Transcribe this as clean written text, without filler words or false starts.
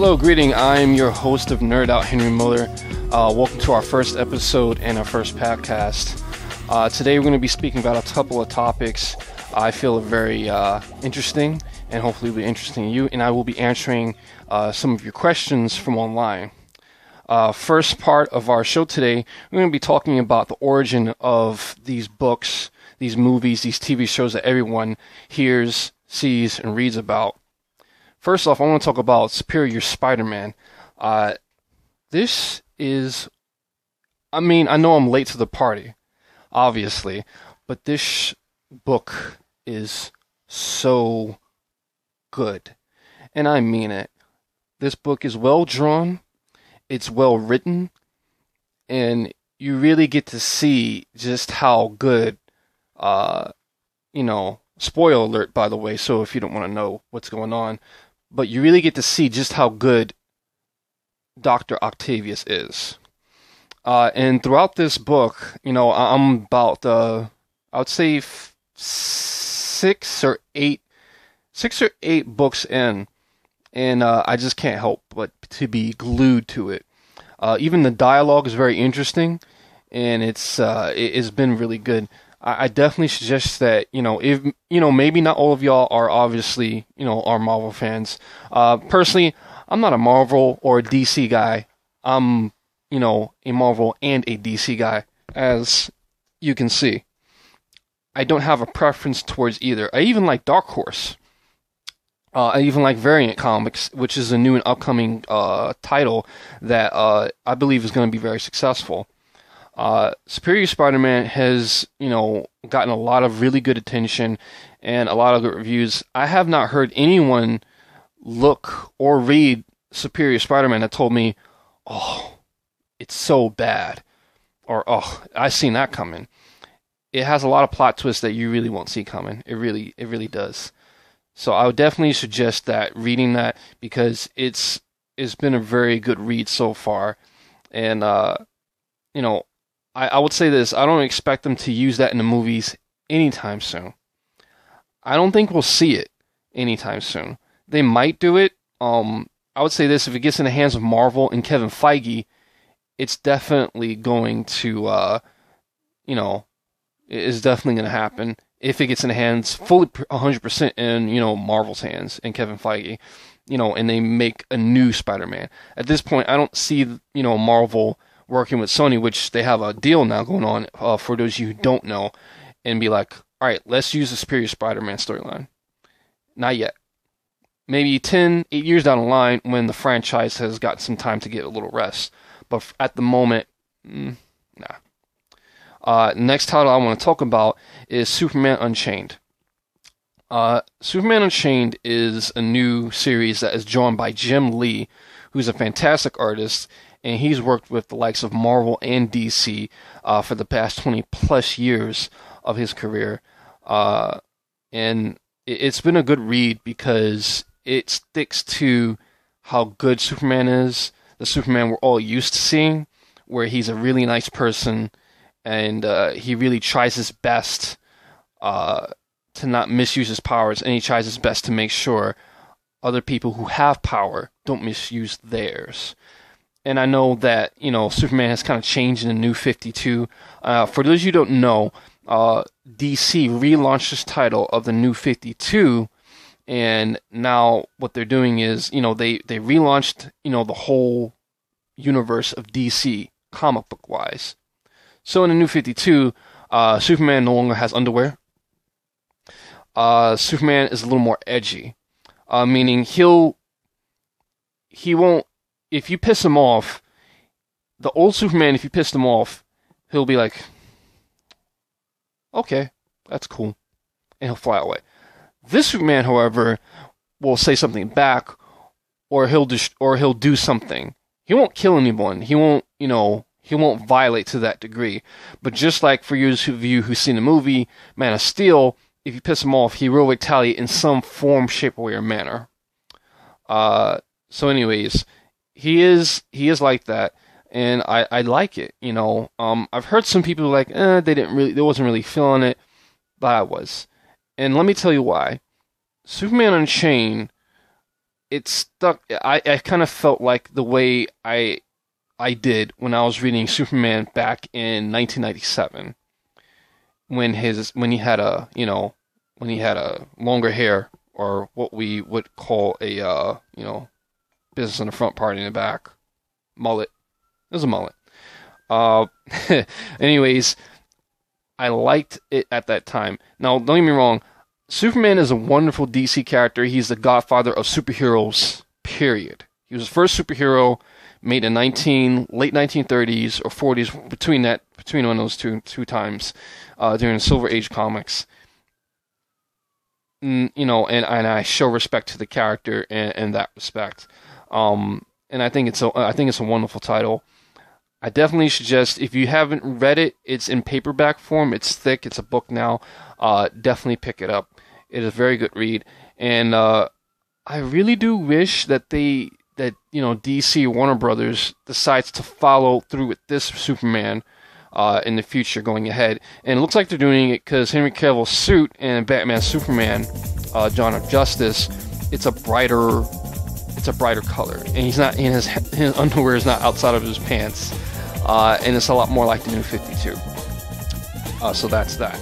Hello, greeting. I'm your host of NerdOut, Henry Miller. Welcome to our first episode and our first podcast. Today we're going to be speaking about a couple of topics I feel are very interesting and hopefully will be interesting to you, and I will be answering some of your questions from online. First part of our show today, we're going to be talking about the origin of these books, these movies, these TV shows that everyone hears, sees, and reads about. First off, I want to talk about Superior Spider-Man. This is, I know I'm late to the party, obviously, but this book is so good. And I mean it. This book is well drawn, it's well written, and you really get to see just how good, spoiler alert, by the way, so if you don't want to know what's going on, but you really get to see just how good Dr. Octavius is. And throughout this book, I'm about, I would say 6 or 8 books in, and I just can't help but to be glued to it. Even the dialogue is very interesting, and it's been really good. I definitely suggest that, if, maybe not all of y'all are obviously, are Marvel fans. Personally, I'm not a Marvel or a DC guy. I'm, a Marvel and a DC guy, as you can see. I don't have a preference towards either. I even like Dark Horse. I even like Variant Comics, which is a new and upcoming title that I believe is going to be very successful. Superior Spider-Man has, gotten a lot of really good attention and a lot of good reviews. I have not heard anyone look or read Superior Spider-Man that told me, oh, it's so bad, or oh, I seen that coming. It has a lot of plot twists that you really won't see coming. It really does. So I would definitely suggest that, reading that, because it's been a very good read so far, and I would say this, I don't expect them to use that in the movies anytime soon. I don't think we'll see it anytime soon. They might do it. I would say this, if it gets in the hands of Marvel and Kevin Feige, it's definitely going to, it's definitely going to happen. If it gets in the hands, fully 100% in, Marvel's hands and Kevin Feige, and they make a new Spider-Man. At this point, I don't see, Marvel working with Sony, which they have a deal now going on, for those of you who don't know, and be like, all right, let's use the Superior Spider-Man storyline. Not yet. Maybe 8 years down the line, when the franchise has got some time to get a little rest. But at the moment, nah. Next title I want to talk about is Superman Unchained. Superman Unchained is a new series that is drawn by Jim Lee, who's a fantastic artist, and he's worked with the likes of Marvel and DC for the past 20 plus years of his career. And it's been a good read because it sticks to how good Superman is, the Superman we're all used to seeing, where he's a really nice person, and he really tries his best to not misuse his powers, and he tries his best to make sure other people who have power don't misuse theirs. And I know that, Superman has kind of changed in the New 52. For those of you who don't know, DC relaunched this title of the New 52, and now what they're doing is, they relaunched, the whole universe of DC, comic book-wise. So in the New 52, Superman no longer has underwear. Superman is a little more edgy, meaning he won't, if you piss him off, the old Superman, if you pissed him off, he'll be like, okay, that's cool, and he'll fly away. This Superman, however, will say something back, or he'll do something. He won't kill anyone. He won't, he won't violate to that degree. But just like for those of you who've seen the movie Man of Steel, if you piss him off, he will retaliate in some form, shape, way, or manner. So anyways, he is like that, and I like it. I've heard some people like, they wasn't really feeling it, but I was. And let me tell you why. Superman Unchained it stuck. I kind of felt like the way I did when I was reading Superman back in 1997, when he had a longer hair, or what we would call a business in the front, party in the back, mullet. It was a mullet. Uh, anyways, I liked it at that time. Now, don't get me wrong, Superman is a wonderful DC character. He's the godfather of superheroes, period. He was the first superhero made in late 1930s or 40s, between one of those two times, during the Silver Age comics. And I show respect to the character in that respect. And I think it's a wonderful title. I definitely suggest, if you haven't read it, it's in paperback form. It's thick. It's a book now. Definitely pick it up. It is a very good read. And I really do wish that DC Warner Brothers decides to follow through with this Superman in the future going ahead. And it looks like they're doing it because Henry Cavill's suit in Batman Superman, Dawn of Justice, it's a brighter color, and his underwear is not outside of his pants, and it's a lot more like the New 52. So that's that.